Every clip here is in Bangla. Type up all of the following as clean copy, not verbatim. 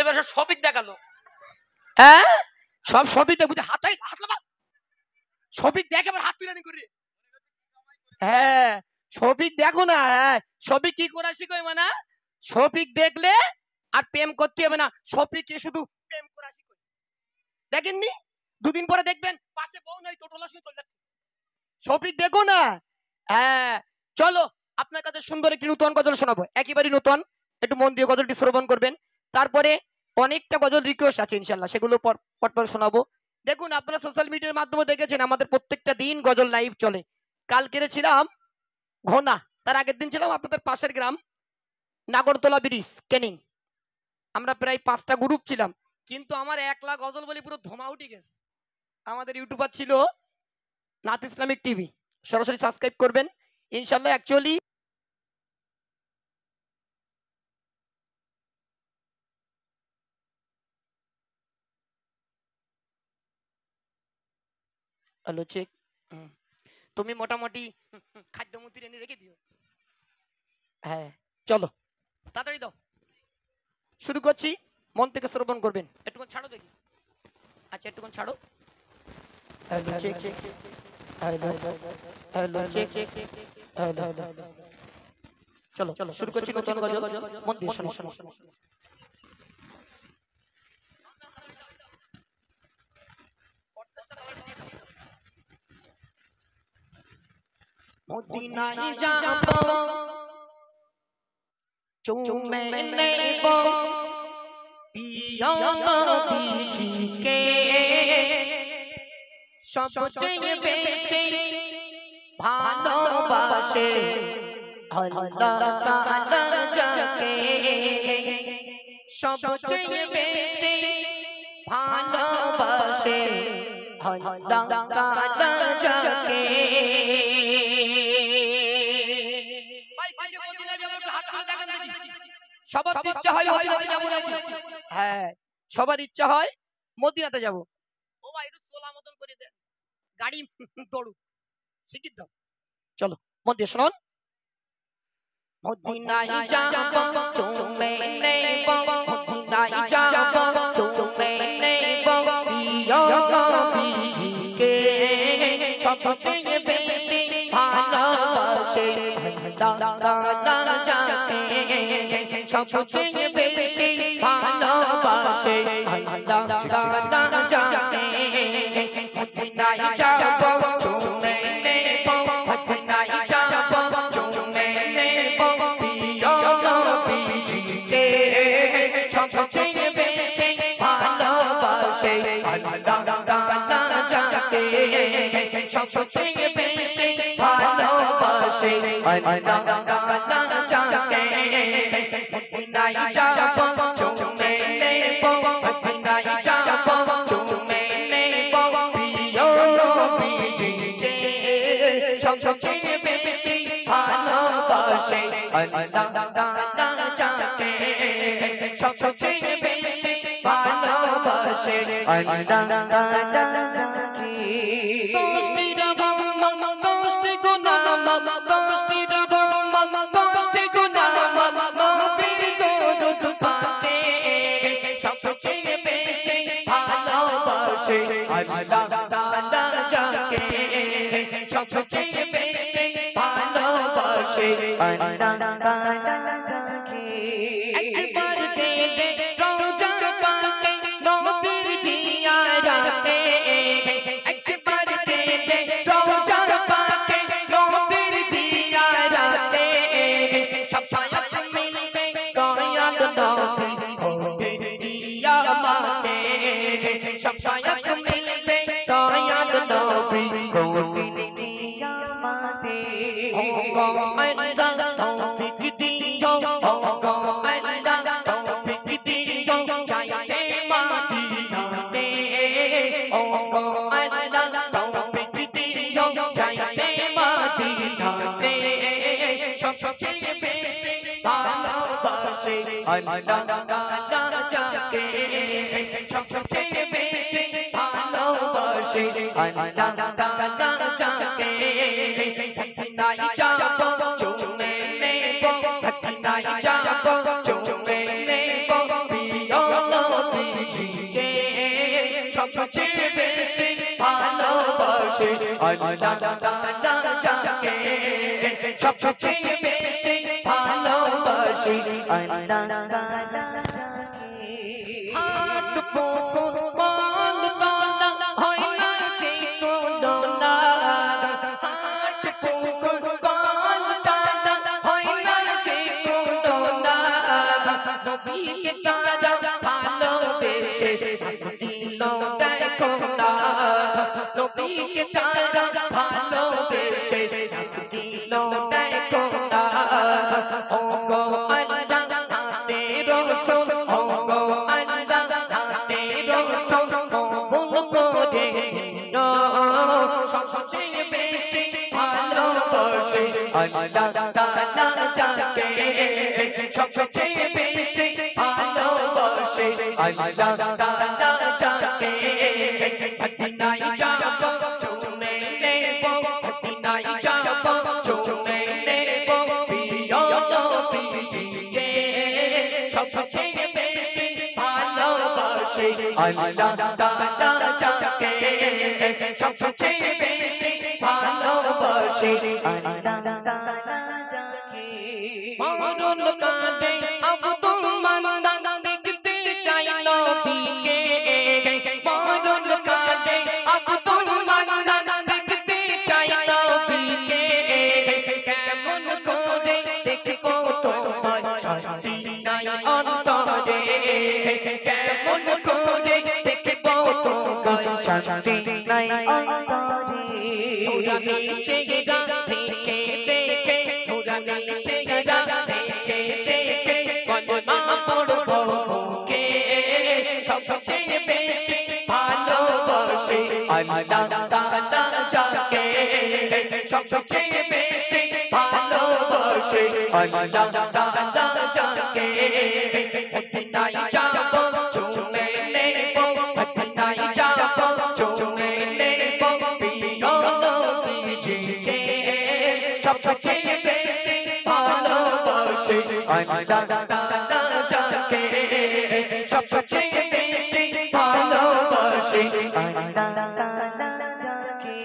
এবার সবিক দেখালো। হ্যাঁ সব সবিক দেখবো, হাতাই হাত লাগা সবিক দেখে আবার হাত তুলে করে। হ্যাঁ সবিক দেখো না, হ্যাঁ সবিক কি করা শিখোয় মানে সবিক দেখলে আর প্রেম করতে হবে না, সবিক শুধু প্রেম করা শিখোয়। দেখেননি দুদিন পরে দেখবেন পাশে বউ নাই টোটোলা শুনে চলে যাচ্ছে। সবিক দেখো না। হ্যাঁ চলো আপনার কাছে সুন্দর একটি নতুন গজল শোনাবো, একেবারে নতুন, একটু মন দিয়ে গজলটি শ্রবণ করবেন। তারপরে অনেকটা গজল রিকোয়েস্ট আছে ইনশাআল্লাহ, সেগুলো পরপর শোনাবো। দেখুন আপনারা সোশ্যাল মিডিয়ার মাধ্যমে দেখেছেন আমাদের প্রত্যেকটা দিন গজল লাইভ চলে। কালকে ছিলাম ঘোনা, তার আগের দিন ছিলাম আপনাদের পাশের গ্রাম নাগরতলা ব্রিজ ক্যানিং। আমরা প্রায় 5টা গ্রুপ ছিলাম, কিন্তু আমার 1 লাখ গজল বলে পুরো ধোঁয়া উঠে গেছে। আমাদের ইউটিউবার ছিল নাথ ইসলামিক টিভি, সরাসরি সাবস্ক্রাইব করবেন ইনশাআল্লাহ। অ্যাকচুয়ালি হ্যালো চেক, তুমি মোটামুটি খাদ্যমন্ত্রী এনে রেখে দিও। হ্যাঁ চলো তাড়াতাড়ি দাও, শুরু করছি, মন থেকে শ্রবণ করবেন। একটুখানি ছাড়ো দেখি, আচ্ছা একটুখানি ছাড়ো। Hello check check, hello hello check check, hello চলো চলো শুরু করছি নতুন গজল, মন দিয়ে শোনো শোনো। মদিনায় যাব চুমে নেব প্রিয় নবীজিকে, সবচেয়ে বেশি ভালোবাসে আল্লাহ তাআলা যাকে, সবচেয়ে বেশি ভালোবাসে আল্লাহ তাআলা যাকে। সবার ইচ্ছা হয় মদিনাতে যাব নাকি? হ্যাঁ সবার ইচ্ছা হয় মদিনাতে যাব। ও ভাই একটু সোলা মতন করে দেন, গাড়ি দৌড়ুক, শিখিয়ে দাও। চলো মন দিয়ে শুনুন। মদিনায় যাব চুমে নেব, মদিনায় যাব চুমে নেব প্রিয় নবীজিকে, সবচেয়ে বেশি ভালোবাসে আল্লাহ তাআলা যাকে, সবচেয়ে বেশি ভালোবাসে আল্লাহ তাআলা যাকে। মদিনায় যাব চুমে নেব, মদিনায় যাব চুমে নেব প্রিয় নবীজিকে, সবচেয়ে বেশি ভালোবাসে আল্লাহ তাআলা যাকে, সবচেয়ে বেশি ভালোবাসে আল্লাহ তাআলা যাকে। মদিনায় যাব চুমে নেব, মদিনায় যাব চুমে নেব প্রিয় নবীজিকে, সবচেয়ে বেশি ভালোবাসে আল্লাহ তাআলা যাকে, সবচেয়ে বেশি ভালোবাসে আল্লাহ তাআলা যাকে। দোস্তি রবম দোস্তি গুনাম দোস্তি রবম দোস্তি গুনাম নবীর দরুদ পাকে, সবচেয়ে বেশি ভালোবাসে আল্লাহ তাআলা যাকে, সবচেয়ে বেশি ভালোবাসে আল্লাহ তাআলা যাকে। একবার গেলে রওজা পাকে নবীর জিয়ারতে, একবার গেলে রওজা পাকে নবীর জিয়ারতে, শাফায়াত মিলবে দয়াল নবীর হবে কিয়ামতে, শাফায়াত মিলবে দয়াল নবীর হবে কিয়ামতে। ও গো আল্লাহ তৌফিক দিও, ও গো আল্লাহ তৌফিক দিও যাইতে মদিনাতে, ও গো আল্লাহ তৌফিক দিও যাইতে মদিনাতে, সবচেয়ে বেশি ভালোবাসে আল্লাহ তাআলা যাকে, সবচেয়ে বেশি ভালোবাসে আল্লাহ তাআলা যাকে। মদিনায় যাব চুমে নেব, মদিনায় যাব চুমে নেব প্রিয় সবচেয়ে বেশি ভালোবাসে আল্লাহ তাআলা যাকে সবচেয়ে বেশি ভালোবাসে আল্লাহ তাআলা যাকে হাত পকন পাল তালা হয় না যে কোনো না হাত পকন পাল তালা হয় না যে কোনো না নবীকে তারা ভালোবেসে দিল দেখো না নবীকে তারা ভালোবেসে দিল দেখো না ও গো আল্লাহ নাতে রাসূল ও গো আল্লাহ নাতে রাসূল কবুল করে নিও সবচেয়ে বেশি ভালোবাসে আল্লাহ তাআলা যাকে সবচেয়ে বেশি ভালোবাসে আল্লাহ তাআলা যাকে মদিনায় যাব চুমে নেব মদিনায় যাব চুমে নেব প্রিয় নবীজিকে সবচেয়ে বেশি ভালোবাসে আল্লাহ তাআলা যাকে সবচেয়ে বেশি ভালোবাসে আল্লাহ তাআলা যাকে মরণ কাঁদে আব্দুল মান্নান দেখতে চাই নবীকে মরণ কাঁদে আব্দুল মান্নান দেখতে চাই নবীকে কেমন করে দেখবো তোমার শান্তি নাই অন্তরে কেমন করে দেখবো তোমার শান্তি নাই অন্তরে নুরানি চেহারা দেখে দেখে নুরানি চেহারা দেখে দেখে কলমা পড়বো মুখে সবচেয়ে বেশি ভালোবাসে আল্লাহ তাআলা যাকে সবচেয়ে বেশি ভালোবাসে আল্লাহ তাআলা যাকে মদিনায় যাব চুমে নেব মদিনায় যাব চুমে নেব প্রিয় নবীজিকে সবচেয়ে বেশি ভালোবাসে আল্লাহ তাআলা যাকে সবচেয়ে বেশি ভালোবাসে আল্লাহ তাআলা যাকে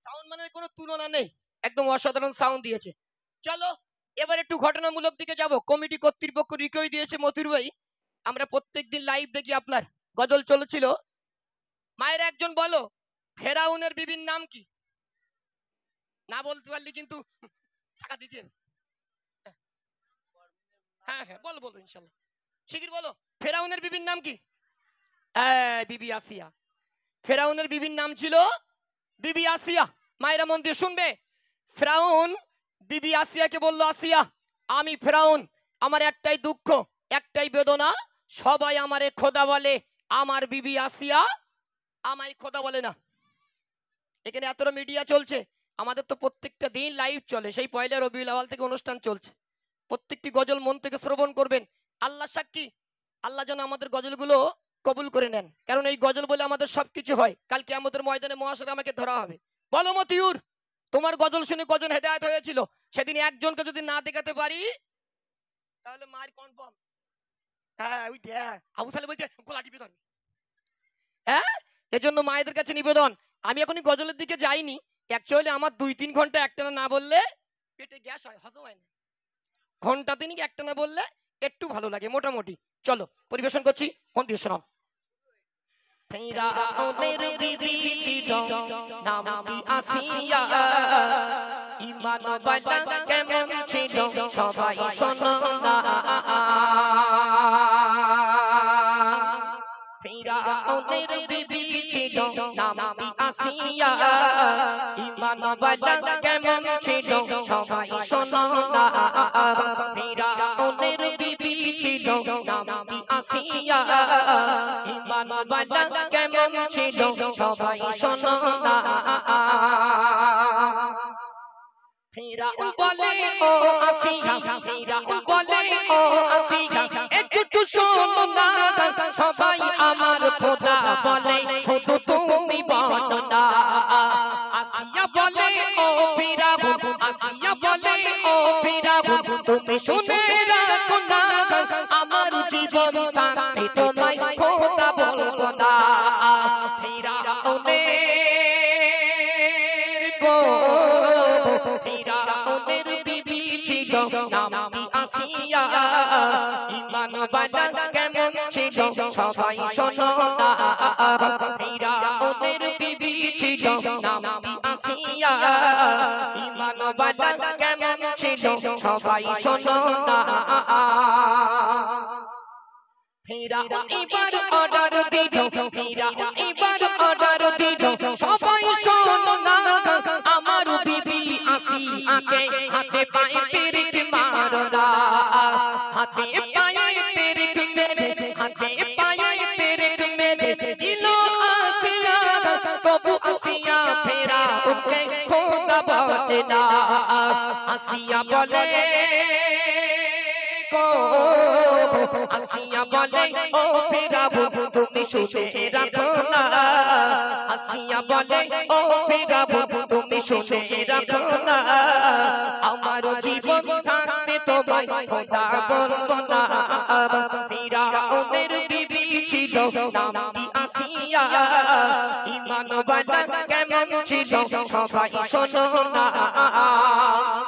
সাউন্ড মানে কোনো তুলনা নেই একদম অসাধারণ সাউন্ড দিয়েছে চলো এবার একটু ঘটনামূলক দিকে যাব কমিটি কর্তৃপক্ষ রিকোয়েস্ট দিয়েছে মতিউর ভাই আমরা প্রত্যেকদিন লাইভ দেখি আপনার গজল চলেছিল মায়ের একজন বলো ফেরাউনের বিবির নাম কি না বলতে পারলে কিন্তু টাকা দিতে হবে হ্যাঁ হ্যাঁ বলো বলো ইনশাআল্লাহ শিগগির বলো ফেরাউনের বিবির নাম কি বিবি আসিয়া ফেরাউনের বিবির নাম ছিল বিবি আসিয়া মায়েরা মন দিয়ে শুনবে ফেরাউন বিবি আসিয়াকে বলল আসিয়া আমি ফেরাউন আমার একটাই দুঃখ একটাই বেদনা সবাই আমারে খোদা বলে আমার বিবি আসিয়া আমায় খোদা বলে না এখানে এতটা মিডিয়া চলছে আমাদের তো প্রত্যেকটা দিন লাইভ চলে সেই পয়লা রবিউল আউয়াল থেকে অনুষ্ঠান চলছে প্রত্যেকটি গজল মন থেকে শ্রবণ করবেন আল্লাহ সাক্ষী আল্লাহ যেন আমাদের গজলগুলো কবুল করে নেন কারণ এই গজল বলে আমাদের সবকিছু হয় কালকে আমাদের ময়দানে মহাশরে আমাকে ধরা হবে বলো মতিউর তোমার গজল শুনে কজন হেদায়েত হয়েছিল সেদিন একজনকে যদি না দেখাতে পারি তাহলে মার কনফার্ম হ্যাঁ ওই দেখ আবু সালে বলছে গোলা টিপে ধরবি হ্যাঁ এজন্য মায়েদের কাছে নিবেদন আমি এখনই গজলের দিকে যাইনি অ্যাকচুয়ালি আমার 2-3 ঘন্টা একটানা না বললে পেটে গ্যাস হয় হজম হয় না ঘন্টা তিনিক একটানা বললে একটু ভালো লাগে মোটামুটি চলো পরিবেশন করছি মন দিয়ে শোনাও ফেরাউনের বিবি ছিল নামটি আসিয়া ঈমান ওয়ালা কেমন ছিল সবাই শোনো না ফেরাউনের বিবি ছিল নামটি আসিয়া ঈমান ওয়ালা কেমন ছিল সবাই শোনো না ফেরাউনের বিবি ছিল নামটি আসিয়া ঈমান ওয়ালা কেমন ছিল সবাই শোনো না ফেরাউন বলে ও আসিয়া ফেরাউন বলে ও আসিয়া একটু শোনো না সবাই আমার খোদা বলে শুধু তুমি বলো না আসিয়া বলে ও ফেরাউন আসিয়া বলে ও ফেরাউন তুমি শুনে রাখো না আমার জীবন থাকতে তোমায় খোদা না ফিরাউনের গো ফিরাউনের বিবি ছিল নামটি আসিয়া ঈমান বালা কেমন ছিল সবাই শোনো না ফিরাউনের বিবি ছিল নামটি আসিয়া ঈমান বালা কেমন ছিল সবাই শোনো না ফিরাউন এবার অর্ডার দিল ফিরাউন এবার অর্ডার দিল সবাই শোনো না আমার বিবি আসিয়াকে হাতে পায়ে পেরেক মারো না হাতে পায়ে পেরেক মেরে হাতে পায়ে পেরেক মেরে দিল আসিয়া তবু আসিয়া ফিরাউনকে খোদা বলে না আসিয়া বলে আসিয়া বলে ও ফিরাউন তুমি শুনে রাখো না আসিয়া বলে ও ফিরাউন তুমি শুনে রাখো না আমার জীবন থাকতে তোমায় খোদা বলবো না ফিরাউনের বিবি ছিল নামটি আসিয়া ঈমান বালা কেমন ছিল সবাই শোনো না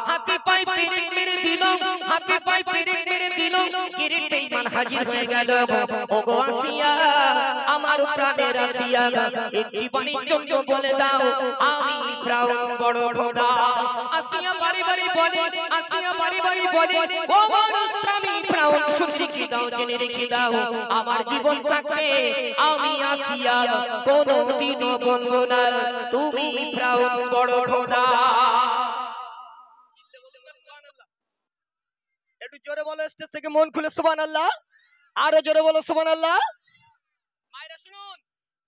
হাতে পায়ে পেরেক মেরে দিল হাতে পায়ে পেরেক মেরে দিল কিরিট বেঈমান হাজির হয়ে গেল ওগো আসিয়া আমার প্রাণের আসিয়া একটি বাণীর জন্য বলে দাও আমি ফিরাউন বড় খোদা আসিয়া বাড়ি বাড়ি বলে আসিয়া বাড়ি বাড়ি বলে ও আমার স্বামী ফিরাউন শুনে কি দাও জেনে রেখে দাও আমার জীবন থাকতে আমি আসিয়া কোনোদিনও বলবো না তুমি ফিরাউন বড় খোদা একটু জোরে বলো স্টেজ থেকে মন খুলে সুবহানাল্লাহ আরো জোরে বলো সুবহানাল্লাহ মায়েরা শুনুন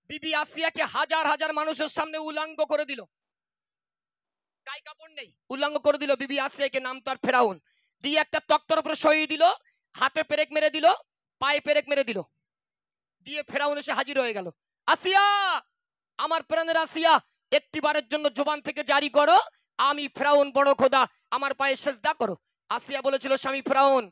বিবি আসিয়াকে হাজার হাজার মানুষের সামনে উলঙ্গ করে দিল গায়ে কাপড় নেই উলঙ্গ করে দিল বিবি আসিয়াকে নাম তার ফেরাউন দিয়ে একটা তক্তার উপরে সই দিল হাতে পেরেক মেরে দিল পায়ে পেরেক মেরে দিল দিয়ে ফেরাউন এসে হাজির হয়ে গেল আসিয়া আমার প্রাণের আসিয়া একটিবারের জন্য জবান থেকে জারি করো আমি ফেরাউন বড় খোদা আমার পায়ে সেজদা করো আসিয়া বলেছিল স্বামী ফেরাউন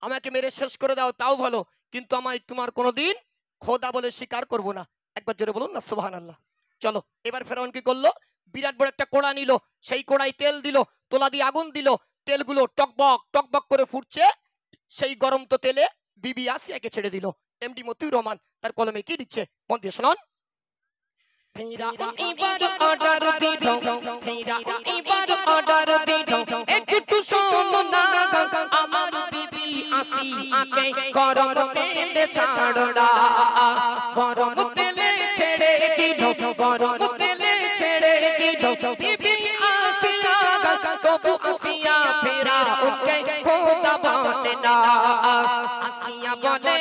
আমাকে মেরে শেষ করে দাও তাও ভালো কিন্তু আমায় তোমার কোনোদিন খোদা বলে স্বীকার করব না একবার জোরে বলুন না সুবহানাল্লাহ চলো এবার ফেরাউন কি করলো বিরাট বড় একটা কোড়া নিল সেই কোড়ায় তেল দিল তোলা দিয়ে আগুন দিল তেলগুলো টকবক টকবক করে ফুটছে সেই গরম তো তেলে বিবি আসিয়াকে ছেড়ে দিল এমডি মতিউর রহমান তার কলমে কি দিচ্ছে মন দিয়ে শুনুন ফিরাউন এবার অর্ডার দিল ফিরাউন এবার অর্ডার দিল একটু শোনো না আমার বিবি আসিয়াকে গরম তেলে ছাড়ো না গরম তেলে ছেড়ে দিল গরম তেলে ছেড়ে দিল বিবি আসিয়া তবু আসিয়া ফিরাউনকে খোদা বলে না আসিয়া বলে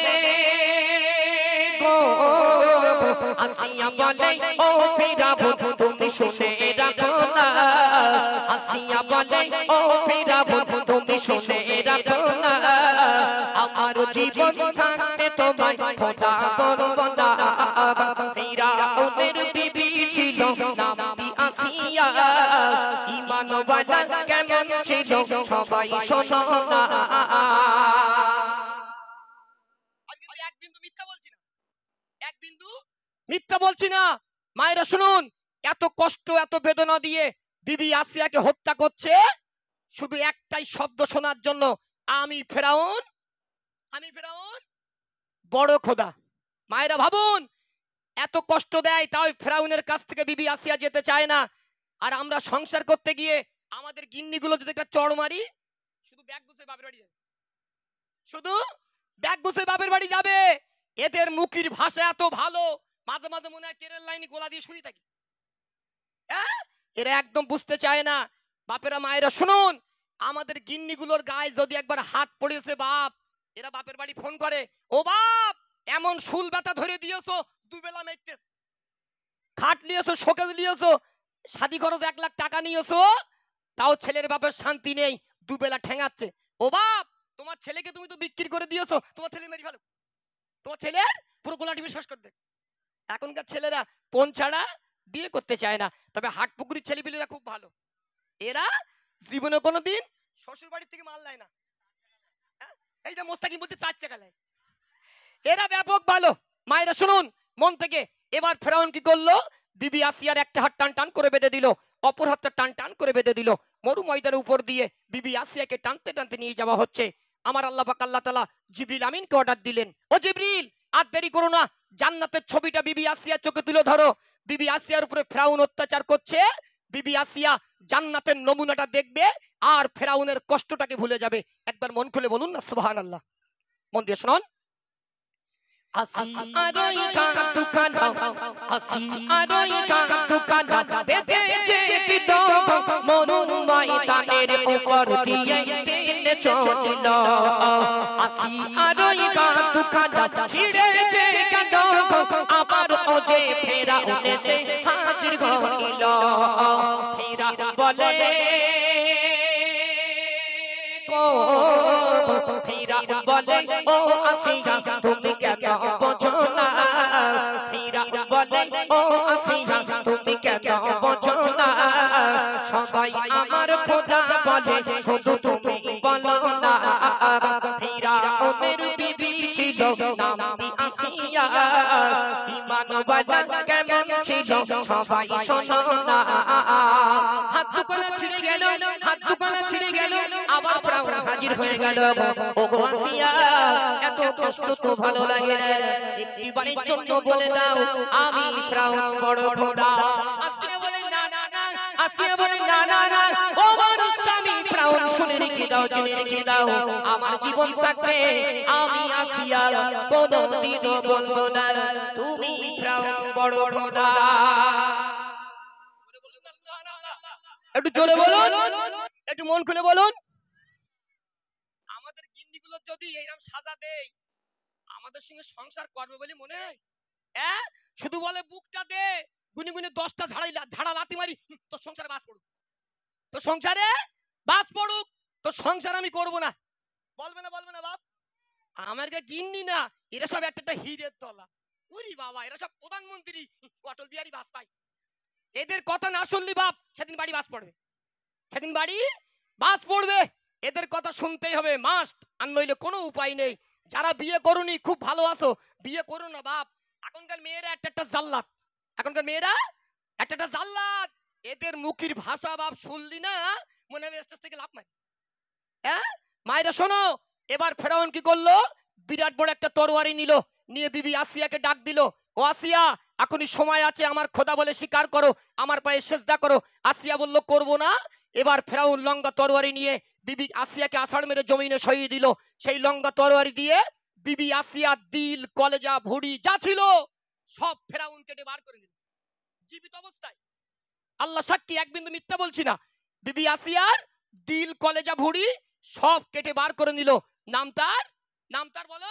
আসিয়া বলে ও ফিরাউন তুমি শুনে রাখো না আসিয়া বলে ও ফিরাউন তুমি শুনে রাখো না আমার জীবন থাকতে তোমায় খোদা বলবো না ফিরাউনের বিবি ছিল নামটি আসিয়া ঈমান বালা কেমন ছিল সবাই শোনো না এক বিন্দু মিথ্যা বলছি না এক বিন্দু মিথ্যা বলছি না মায়েরা শুনুন এত কষ্ট এত বেদনা দিয়ে বিবি আসিয়াকে হত্যা করছে শুধু একটাই শব্দ শোনার জন্য আমি ফেরাউন বড় খোদা মায়েরা ভাবুন এত কষ্ট দেয় তাও ফেরাউনের কাছ থেকে বিবি আসিয়া যেতে চায় না আর আমরা সংসার করতে গিয়ে আমাদের গিন্নিগুলো যদি একটা চড় মারি শুধু ব্যাগ গুছিয়ে বাপের বাড়ি যাবে শুধু ব্যাগ গুছিয়ে বাপের বাড়ি যাবে এদের মুখের ভাষা এত ভালো মাঝে মাঝে মনে হয় ট্রেনের লাইনে গোলা দিয়ে শুয়ে থাকি এরা একদম বুঝতে চায় না বাপেরা মায়েরা শুনুন আমাদের গিন্নিগুলোর গায়ে যদি একবার হাত পড়েছে বাপ এরা বাপের বাড়ি ফোন করে ও বাপ এমন শুল ব্যথা ধরে দিয়েছো দুবেলা মেটতে খাট নিয়েছো শোকেস নিয়েছো শাদি খরচ 1 লাখ টাকা নিয়েছো তাও ছেলের বাপের শান্তি নেই দুবেলা ঠেঙাচ্ছে ও বাপ তোমার ছেলেকে তুমি তো বিক্রি করে দিয়েছো তোমার ছেলে মেরে ফেলো তোমার ছেলের পুরো গোলা টিভি শেষ করে দে এখনকার ছেলেরা ফোন ছাড়া বিয়ে করতে চায় না তবে হাটপুকুরির ছেলেপিলেরা খুব ভালো এরা জীবনে কোনোদিন শ্বশুর বাড়ির থেকে মাল নেয় না এই যে মোস্তাকিম বলতে 4 টাকা নেয় এরা ব্যাপক ভালো মায়েরা শুনুন মন থেকে। এবার ফেরাউন কি করলো, বিবি আসিয়ার একটা হাত টান টান করে বেঁধে দিল, অপর হাতটা টান টান করে বেঁধে দিল। মরু ময়দানের উপর দিয়ে বিবি আসিয়াকে টানতে টানতে নিয়ে যাওয়া হচ্ছে। আমার আল্লাহ পাক আল্লাহ তাআলা জিবরিল আমিনকে অর্ডার দিলেন, ও জিবরিল আর দেরি করো না, জান্নাতের ছবিটা বিবি আসিয়ার চোখে তুলে ধরো। বিবি আসিয়ার উপরে ফেরাউন অত্যাচার করছে, বিবি আসিয়া জান্নাতের নমুনাটা দেখবে আর ফেরাউনের কষ্টটাকে ভুলে যাবে। একবার মন খুলে বলুন না সুবহানাল্লাহ। মন দিয়ে শুনুন। আসিয়ারই কাঁদুকানা, আসিয়ারই কাঁদুকানা বেঁধেছে দিল, মরু ময়দানের উপর দিয়ে দিন চলিল। আসিয়ারই কাঁদুকানা ছিঁড়েছে কেন, আবার ও যে ফেরাউন এসে হাজির হইল। ফেরাউন বলে ফেরাউন বলে ও আসিয়া তুমি কেন বোঝো না, ফেরাউন বলে ও আসিয়া তুমি কেন বোঝো না, সবাই আমার খোদা বলে শুধু তুমি বলো না। ফেরাউনের বিবি ছিল নামটি আসিয়া, ঈমানওয়ালা কেমন ছিল সবাই শোনো না। হাত দুখানা ছিঁড়ে গেল, হাত দুখানা ছিঁড়ে গেল, আবার ফেরাউন হাজির হয়ে গেল। ও গো আসিয়া, এত কষ্ট তো ভালো লাগে না, একটি বারের জন্য বলে দাও আমি ফেরাউন বড় খোদা। আসিয়া বলে না না না, আসিয়া বলে না না না, ও আমার স্বামী ফেরাউন শুনে রেখে দাও, জেনে রেখে দাও, আমার জীবন থাকবে আমি আসিয়া কোনদিনও বলবো না তুমি ফেরাউন বড় খোদা। একটু জোরে বলুন, একটু মন খুলে বলুন। আমাদের গিন্নিগুলো যদি এইরকম সাজা দেয়, আমাদের সঙ্গে সংসার করবে বলে মনে হয়? হ্যাঁ, শুধু বলে বুকটা দে, গুনি গুনি 10টা ঝাড়া লাথি মারি, তোর সংসারে বাস পড়ুক, তোর সংসারে বাস পড়ুক, তোর সংসার আমি করব না। বলবে না, বলবে না বাপ? আমার গিন্নি না, এরা সব একটা হীরের তলা। ওরে বাবা, এরা সব প্রধানমন্ত্রী অটল বিহারী বাজপেয়ী। এদের কথা না শুনলি বাপ, সেদিন বাড়ি বাস পড়বে, সেদিন বাড়ি বাস পড়বে। এদের কথা শুনতেই হবে মাস্ট, আর নইলে কোনো উপায় নেই। যারা বিয়ে করুনি খুব ভালো আছো, বিয়ে করো না বাপ। এখনকার মেয়েরা একটা জাল্লাদ, এখনকার মেয়েরা একটা জাল্লাদ। এদের মুখের ভাষা বাপ শুনলি না মনে হবে স্টেজ থেকে লাফ মারি। হ্যাঁ মায়েরা শোনো, এবার ফেরাউন কি করলো, বিরাট বড় একটা তরবারি নিল, নিয়ে বিবি আসিয়াকে ডাক দিল, ও আসিয়া এখনই সময় আছে, আমার খোদা বলে স্বীকার করো, আমার পায়ে সেজদা করো। আসিয়া বলল করব না। এবার ফেরাউন লঙ্কা তরবারি নিয়ে বিবি আসিয়াকে আছাড় মেরে জমিনে সরিয়ে দিল। সেই লঙ্কা তরবারি দিয়ে বিবি আসিয়া দিল কলেজা ভুঁড়ি যা ছিল সব ফেরাউন কেটে বার করে দিল জীবিত অবস্থায়। আল্লাহ সাক্ষী, এক বিন্দু মিথ্যা বলছি না। বিবি আসিয়ার দিল কলেজা ভুঁড়ি সব কেটে বার করে নিল। নাম তার বলো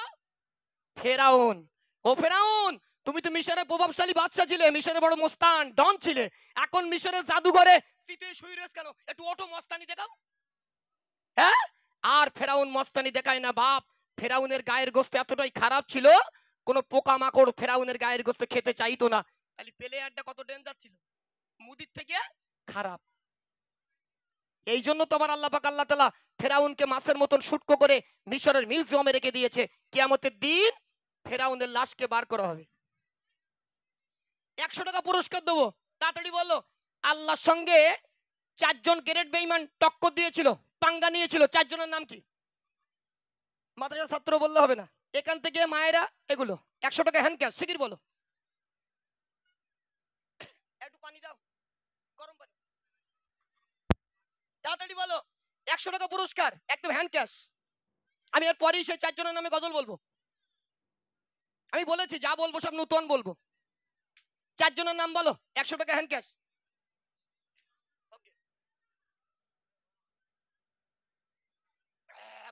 ফেরাউন। ও ফেরাউন, তুমি তো মিশরের প্রভাবশালী বাদশা ছিলে, মিশরের বড় মস্তান ডন ছিলে, এখন মিশরের জাদুঘরে শীতে শুয়ে রয়েছে কেন? একটু অটো মস্তানি দেখাও। হ্যাঁ, আর ফেরাউন মস্তানি দেখায় না বাপ। ফেরাউনের গায়ের গোস্ত এতটাই খারাপ ছিল, কোন পোকামাকড় ফেরাউনের গায়ের গোস্ত খেতে চাইতো না। খালি প্লেয়ারটা কত ডেঞ্জার ছিল, মুদির থেকে খারাপ। এই জন্য তো আমার আল্লাহ পাক আল্লাহ তাআলা ফেরাউনকে মাছের মতন শুটকো করে মিশরের মিউজিয়ামে রেখে দিয়েছে। কিয়ামতের দিন ফেরাউনের লাশকে বার করা হবে। 100 টাকা পুরস্কার দেবো, তাড়াতাড়ি বলো। আল্লাহর সঙ্গে 4 জন গ্রেট বেঈমান টক্কর দিয়েছিল, পাঙ্গা নিয়েছিল। 4 জনের নাম কি? মাদ্রাসা ছাত্র বললে হবে না, এখান থেকে মায়েরা এগুলো 100 টাকা হ্যান্ড ক্যাশ শিগগির বলো। একটু পানি দাও, গরম পানি, তাড়াতাড়ি বলো। 100 টাকা পুরস্কার একদম হ্যান্ড ক্যাশ। আমি এর পরেই সেই 4 জনের নামে গজল বলবো। আমি বলেছি যা বলবো সব নতুন বলবো। 4 জনের নাম বলো, 100 টাকা হ্যান্ড ক্যাশ।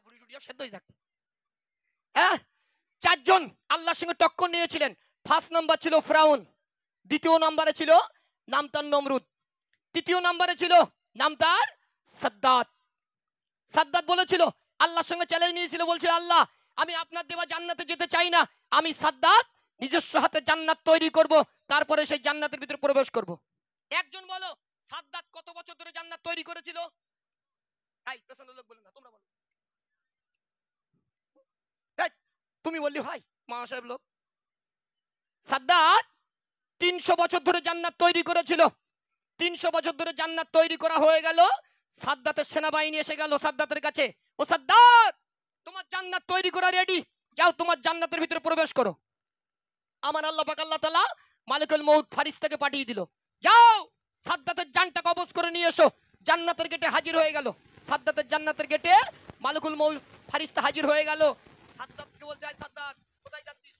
বুড়ি টুড়িয়া সেদ্ধ হয়ে যাক। হ্যাঁ, 4 জন আল্লাহর সঙ্গে টক্কর নিয়েছিলেন। ফার্স্ট নাম্বার ছিল ফেরাউন, দ্বিতীয় নম্বরে ছিল নাম তার নমরুদ, তৃতীয় নম্বরে ছিল নাম তার সাদ্দাত। সাদ্দাত বলেছিল, আল্লাহর সঙ্গে চ্যালেঞ্জ নিয়েছিল, বলছিল আল্লাহ আমি আপনার দেওয়া জান্নাতে যেতে চাই না, আমি সাদ্দাত নিজস্ব হাতে জান্নাত তৈরি করব, তারপরে সেই জান্নাতের ভিতরে প্রবেশ করব। একজন বলো সাদ্দাত কত বছর ধরে জান্নাত তৈরি করেছিল? এই পেছনের লোক বলুন না, তোমরা বলো। তুমি বললি ভাই মা সাহেব লোক। সাদ্দাত 300 বছর ধরে জান্নাত তৈরি করেছিল। 300 বছর ধরে জান্নাত তৈরি করা হয়ে গেল। সাদ্দাতের সেনাবাহিনী এসে গেল সাদ্দাতের কাছে, ও সাদ্দাত তোমার জান্নাত তৈরি করা রেডি, যাও তোমার জান্নাতের ভিতরে প্রবেশ করো। আমার আল্লাহ পাক আল্লাহ তাআলা মালিকুল মউত ফারিস্তাকে পাঠিয়ে দিল, যাও সাদ্দাতের জানটা কবজ করে নিয়ে এসো। জান্নাতের গেটে হাজির হয়ে গেল। সাদ্দাতের জান্নাতের গেটে মালিকুল মউত ফারিস্তা হাজির হয়ে গেল। সাদ্দাতকে বলতে, সাদ্দাত কোথায় যাচ্ছিস?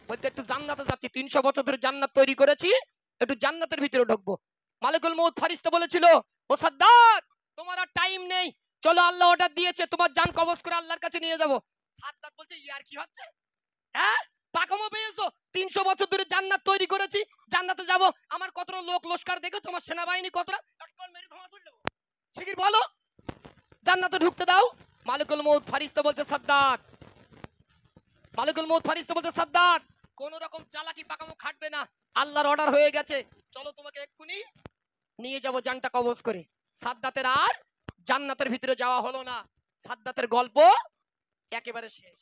বলতে একটু জান্নাতে যাচ্ছি, 300 বছর ধরে জান্নাত তৈরি করেছি, একটু জান্নাতের ভিতরে ঢুকবো। মালিকুল মউত ফারিস্তা বলেছিল, ও সাদ্দাত তোমার আর টাইম নেই, চলো আল্লাহ অর্ডার দিয়েছে তোমার জান কবজ করে আল্লাহর কাছে নিয়ে যাব। সাদ্দাত বলছে, ইয়ার কি হচ্ছে? হ্যাঁ পাকামো পেয়েছো? 300 বছর ধরে জান্নাত তৈরি করেছি, জান্নাতে যাব, আমার কতটা লোক লস্কর দেখো, তোমার সেনাবাহিনী কতটা, একবার মেরে ধোঁয়া তুলে দেবো, শিগগির বলো জান্নাতে ঢুকতে দাও। মালিকুল মউত ফারিস্তা বলছে, সাদ্দাত, মালিকুল মউত ফারিস্তা বলছে, সাদ্দাত কোন রকম চালাকি পাকামো খাটবে না, আল্লাহর অর্ডার হয়ে গেছে, চলো তোমাকে এক্ষুনি নিয়ে যাব জানটা কবজ করে। সাদ্দাতের আর জান্নাতের ভিতরে যাওয়া হলো না। সাদ্দাতের গল্প একেবারে শেষ।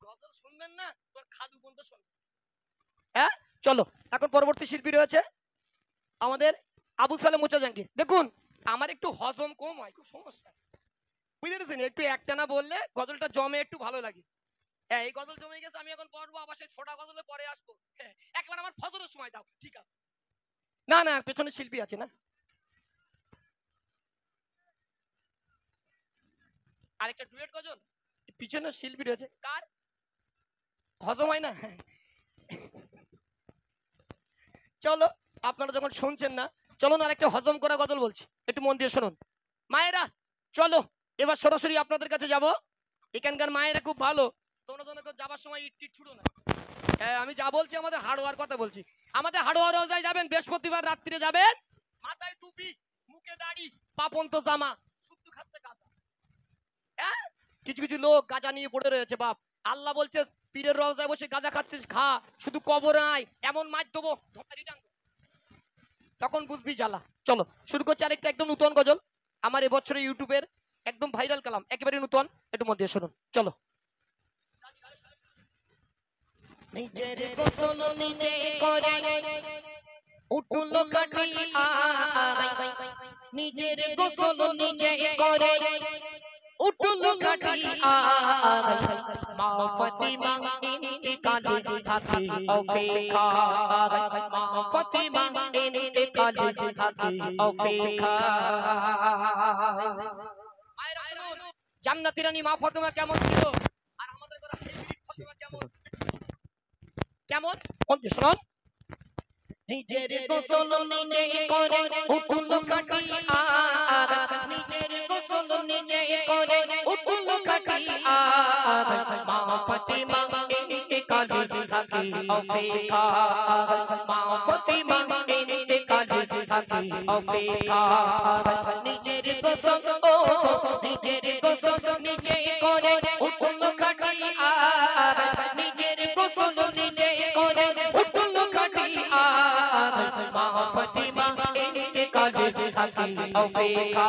গজল শুনবেন না, তোর খাদু বন্ধ শুনবেন। হ্যাঁ চলো, এখন পরবর্তী শিল্পী রয়েছে আমাদের আবু সালেম মুচাজাঙ্গির। দেখুন আমার একটু হজম কম হয়, খুব সমস্যা, বুঝতে পেরেছেন? একটু একটানা বললে গজলটা জমে একটু ভালো লাগে। হ্যাঁ এই গজল জমে গেছে, আমি এখন পড়বো, আবার সেই ছোটা গজলে পরে আসবো। হ্যাঁ একবার আমার ফজরের সময় দাও, ঠিক আছে? না না, পেছনে শিল্পী আছে না, আরেকটা ডুয়েট গজল, পিছনে শিল্পী রয়েছে, কার হজম হয় না? চলো আপনারা যখন শুনছেন না, চলুন আরেকটা হজম করা গজল বলছি, একটু মন দিয়ে শুনুন। মায়েরা চলো এবার সরাসরি আপনাদের কাছে যাব। এখানকার মায়েরা খুব ভালো, তোমরা যাবার সময় ইট টিট ছুড়ো না। হ্যাঁ আমি যা বলছি আমাদের হাড়োয়ার কথা বলছি। আমাদের হাড়োয়া রোজায় যাবেন, বৃহস্পতিবার রাত্রিরে যাবেন, মাথায় টুপি, মুখে দাড়ি, পাপন্ত জামা, শুদ্ধ খাচ্ছে গাঁজা। হ্যাঁ কিছু কিছু লোক গাঁজা নিয়ে পড়ে রয়েছে বাপ। আল্লাহ বলছে পীরের রওজায় বসে গাঁজা খাচ্ছিস খা, শুধু কবরে আয়, এমন মাছ দেবো তখন বুঝবি জ্বালা। চলো শুরু করছি আরেকটা একদম নতুন গজল, আমার এবছরে ইউটিউবের একদম ভাইরাল কালাম, একেবারে নতুন, একটু মন দিয়ে শুনুন। চলো। নিজের গোসল নিজে করে উঠল কাটিয়া, নিজের গোসল নিজে করে উঠল কাটিয়া, মা ফাতিমা ইন্তেকালে থাকে অপেক্ষা, মা ফাতিমা ইন্তেকালে থাকে অপেক্ষা। মায়েরা শুনুন, জান্নাতি রানী মা ফাতিমা কেমন ছিল, আর আমাদের ঘরে হাইব্রিড ফাতিমা কেমন কেমন শুনুন। নিজের গোসল নিজে করে উঠল কাটিয়া, নিজের গোসল নিজে করে উঠল কাটিয়া, মা ফাতিমা ইন্তেকালে থাকে অপেক্ষা, মা ফাতিমা ইন্তেকালে থাকে অপেক্ষা। নিজের গোসল নিজের গোসল নিজে করে উঠল কাটিয়া, নিজের গোসল নিজে করে উঠল কাটিয়া, মা ফাতিমা ইন্তেকালে থাকে অপেক্ষা,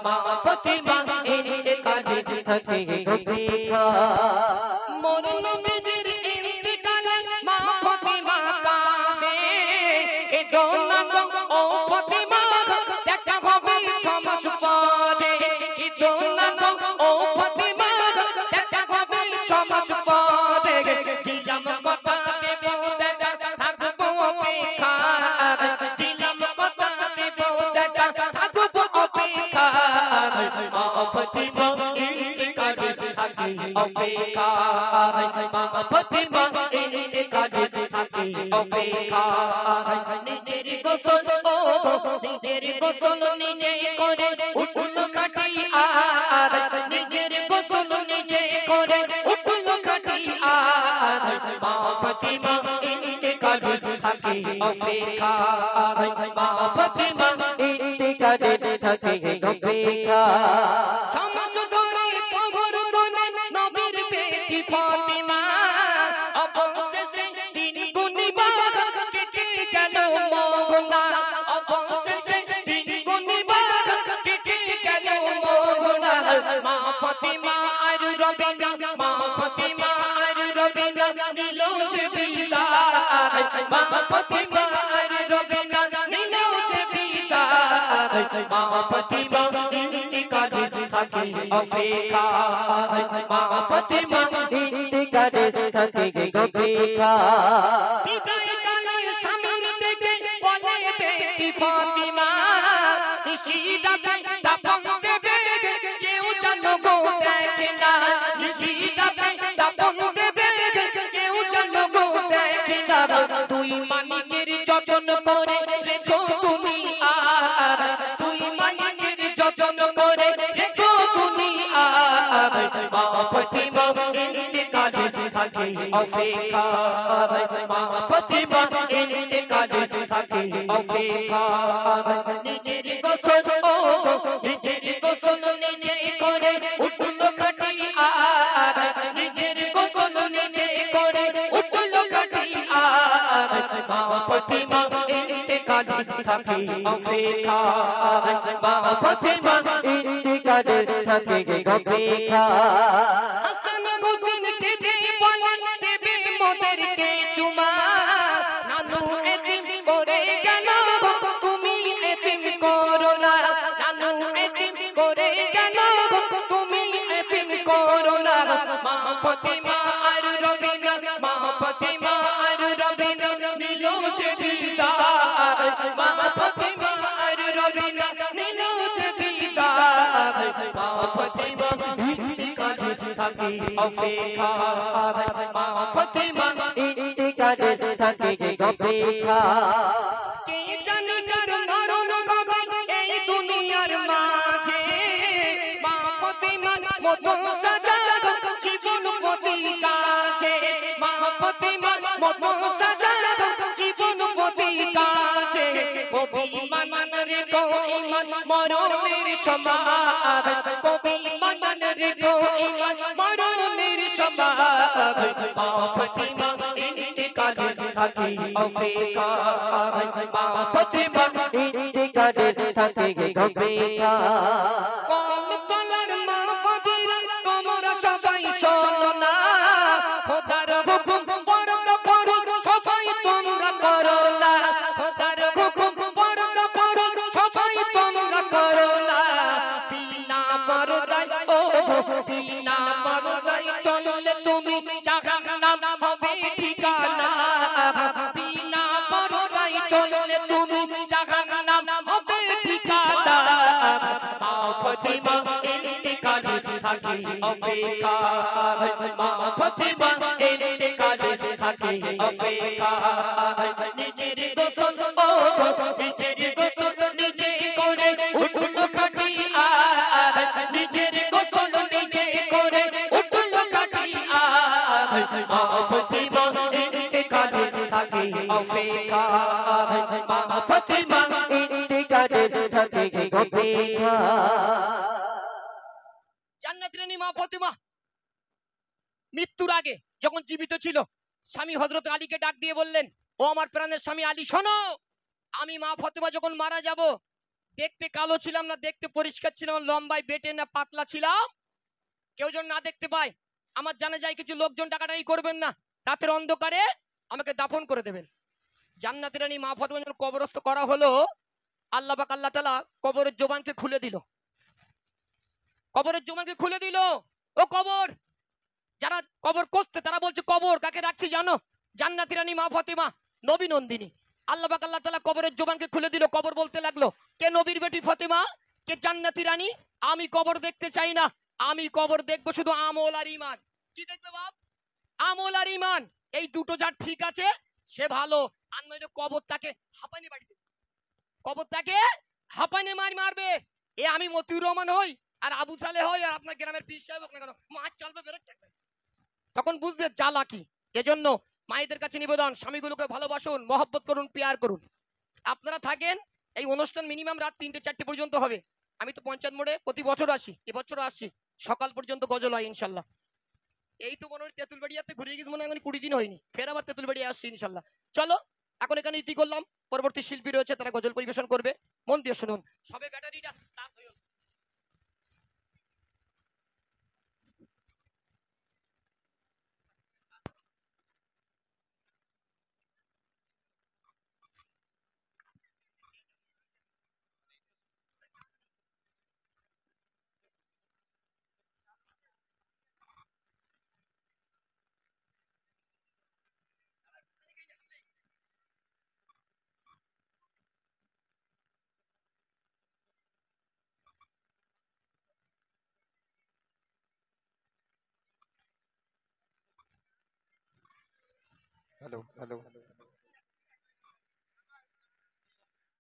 মা ফাতিমা ইন্তেকালে থাকে অপেক্ষা। মোর নবীর ইন্তেকালে মা ফাতিমা কাঁদে, কেঁদো না গো ও ফাতিমা, দেখা হবে 6 মাস পরে, কেঁদো না গো ও ফাতিমা, দেখা হবে 6 মাস পরে, দিলাম কথা দেব দেখা থাকবো অপেক্ষা, দিলাম কথা দেব দেখা থাকবো অপেক্ষা, মা ফাতিমা ইন্তেকালে থাকে অপেক্ষা, মা ফাতিমা ইন্তেকালে থাকে অপেক্ষা। নিজের গোসল নিজের গোসল নিজে করে উঠল কাটিয়া, নিজের গোসল নিজে করে উঠল কাটিয়া, মা ফাতিমা ইন্তেকালে থাকে অপেক্ষা, মা ফাতিমা ইন্তেকালে থাকে অপেক্ষা। 6 মাস ধরে পগর দনে নবীর বেটি ফাতিমা, অবশেষে 3 গুণিবার কেটে গেল মোহনা, অবশেষে 3 গুণিবার কেটে গেল মোহনা, মা ফাতিমা আর রবে না, মা ফাতিমা আর রবে না, মা ফাতিমা আর রবিনা নিল যে বিদায় মা ফাতিমা ইন্তিকালে থাকে অপেক্ষায় মা ফাতিমা ইন্তিকালে থাকে অপেক্ষায় বিদায় কালে স্বামীর দেখে বলে বেটি ফাতিমা নিশিরাতে দাফন দেবে কেউ যেন গো দেখে না নিশিরাতে দাফন দেবে কেউ যেন গো দেখে না তুই মানিকের যতন করে রেখো তুমি আর তুই মানিকের যতন করে রেখো তুমি আর মা ফাতিমা ইন্তিকালে থাকে অপেক্ষায় মা ফাতিমা ইন্তিকালে থাকে অপেক্ষায় নিজের গোসল ও নিজের গোসল নিজে করে উঠলো খাটি আর নিজের গোসল নিজে করে উঠলো খাটি আর মা ফাতিমা ইন্তিকালে থাকে অপেক্ষায় মা ফাতিমা ইন্তিকালে থাকে অপেক্ষায় হাসান হোসেন কে দে বলে দেবে মোদেরকে চুমা নানু এতিম করে গেল তুমি এতিম করো না নানু এতিম করে গেল তুমি এতিম করো না মা ফাতিমা আর রবিনা মা ফাতিমা আর রবিনা নিল যে বিদায় মা ফাতিমা আর রবিনা নিল যে বিদায় মা ফাতিমা ইন্তিকালে থাকে অপেক্ষায় মা ফাতিমা ইন্তিকালে থাকে অপেক্ষায় কে জানে কার মরণ কবে এই দুনিয়ার মাঝে মা ফাতিমার মতো সাজাগো জীবন প্রতি কাছে মা ফাতিমার মতো সাজাগো জীবন প্রতি কাছে কবি ইমান রেখো ইমান মরণের সমান কবি ইমান রেখো ইমান মরণের সমান মা ফাতিমা ইন্তিকালে থাকে অপেক্ষায় মা ফাতিমা ইন্তিকালে থাকে অপেক্ষায় কল কলার মা বাবিরা তোমরা সবাই শোনো না খোদার হুকুম বরদা করো সবাই তোমরা করো না খোদার হুকুম বরদা করো সবাই তোমরা করো না বিনা পরদায় ও বিনা পরদায় চললে তুমি জাহান্নাম হবে ঠিকানা বিনা পরদায় চললে তুমি জাহান্নাম হবে ঠিকানা মা ফাতিমা ইন্তিকালে থাকে অপেক্ষায় মা ফাতিমা ইন্তিকালে থাকে অপেক্ষায় নিজের গোসল ও নিজের গোসল নিজে করে উঠলো খাটি আর নিজের গোসল নিজে করে উঠলো খাটি আর মা ফাতিমা ইন্তিকালে থাকে অপেক্ষায় মা ফাতিমা ইন্তিকালে থাকে অপেক্ষায় জান্নাতের রানী মা ফাতিমা মৃত্যুর আগে যখন জীবিত ছিল স্বামী হযরত আলীকে ডাক দিয়ে বললেন ও আমার প্রাণের স্বামী আলী শোনো আমি মা ফাতিমা যখন মারা যাব দেখতে কালো ছিলাম না দেখতে পরিষ্কার ছিলাম লম্বায় বেটে না পাতলা ছিলাম কেউ যেন না দেখতে পায় আমার জানা যায় কিছু লোকজন টাকাটাই করবেন না রাতের অন্ধকারে আমাকে দাফন করে দেবেন জান্নাতের রানী মা ফাতিমা যখন কবরস্থ করা হলো আল্লাহ পাক আল্লাহ তাআলা কবরের জবানকে খুলে দিল কবরের জবানকে খুলে দিল ও কবর যারা কবর করতে তারা বলছে কবর কাকে রাখছি জানো জান্নাতের রানী মা ফাতিমা নবী নন্দিনী আল্লাহ পাক আল্লাহ তাআলা কবরের জবানকে খুলে দিল কবর বলতে লাগলো কে নবীর বেটি ফাতিমা কে জান্নাती রানী আমি কবর দেখতে চাই না আমি কবর দেখবো শুধু আমল আর ঈমান কি দেখবে বাপ আমল আর ঈমান এই দুটো যার ঠিক আছে সে ভালো আর নইলে কবরটাকে হাঁপানি বাড়িতে কবরটাকে হাঁপানি মারবে এ আমি মতিউর রহমান হই আর আবু সালে হই আর আপনার গ্রামের পীর সাহেব হোক না কেন মাছ চলবে বেরোতে থাকবে তখন বুঝবে জ্বালা কি এজন্য মায়েদের কাছে নিবেদন স্বামীগুলোকে ভালোবাসুন মহব্বত করুন পেয়ার করুন আপনারা থাকেন এই অনুষ্ঠান মিনিমাম রাত 3টে 4টে পর্যন্ত হবে আমি তো পঞ্চায়েত মোড়ে প্রতি বছর আসি এবছরও আসছি সকাল পর্যন্ত গজল হয় ইনশাল্লাহ এই তো মনে হয় তেঁতুলবাড়িয়াতে ঘুরে গেছি মনে হয় 20 দিন হয়নি ফের আবার তেঁতুলবাড়িয়া আসছি ইনশাল্লাহ চলো এখন এখানে ইতি করলাম পরবর্তী শিল্পী রয়েছে তারা গজল পরিবেশন করবে মন দিয়ে শুনুন সবে ব্যাটারিটা চার্জ হয়ে হ্যালো হ্যালো